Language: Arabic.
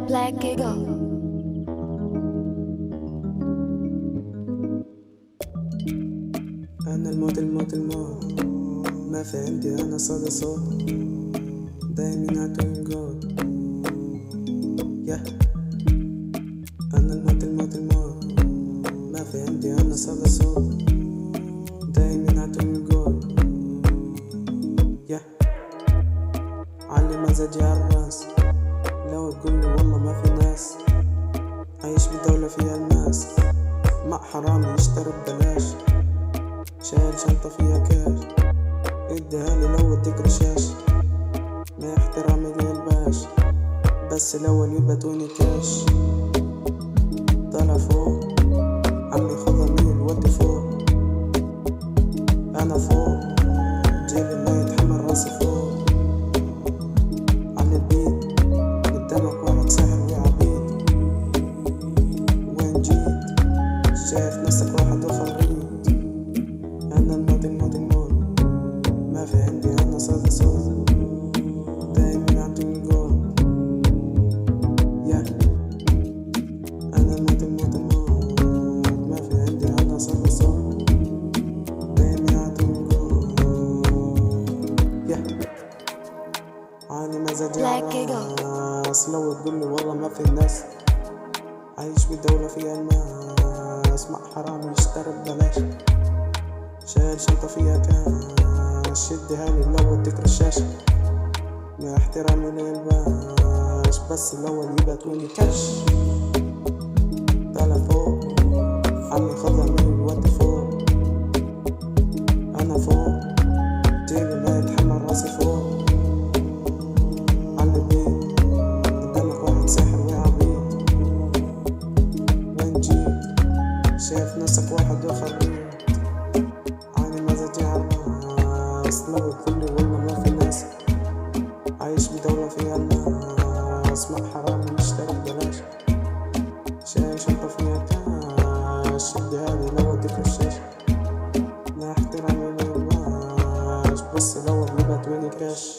Black Eagle. أنا الموت الموت الموت، ما في عندي أنا صدى صوت، دايما هتنقود يا أنا الموت الموت الموت، ما في عندي أنا صدى صوت، دايما هتنقود يا علي مزاجي عالراس، لو تقولي والله ما في ناس، عايش بدولة فيها الماس، مع حرامي يشتري ببلاش، شايل شنطة فيها كاش، اديهالي لو اديك رشاش، ما احترامي للباش، بس الاول يبدوني كاش، طالع فوق عمي خذها من الود فوق، انا فوق جيبي ما يتحمل راسي فوق، على البيت قدامك واحد ساحر وعبيد، وين جيت شايف نفسك واحد وخريط، أنا الموت الموت الموت، ما في عندي أنا صوت صوت، دايما يعطيني جول يا أنا الموت الموت الموت، ما في عندي أنا صوت صوت، دايما يعطيني جول يا عاني مزاجي عالراس، لو تقولي والله ما في الناس، عايش بدولة فيها الماس، مع حرامي يشتري ببلاش، شايل شنطة فيها كاش، شديهالي لو اديك رشاش، مع احترامي للباش، بس الأول يبعتوني كاش، طالع فوق عمي خذها من الود فوق، أنا فوق جيبي ما يتحمل راسي فوق، على البيت قدامك واحد ساحر وعبيد، وين جيت شايف نفسك واحد وخريط، لو تقولي والله ما في ناس، عايش بدولة فيها الناس، مع حرامي يشتري ببلاش، شايل شنطة فيها كاش، شديهالي لو اديك رشاش، لا احترامي للباش، بس الأول يبعتوني كاش.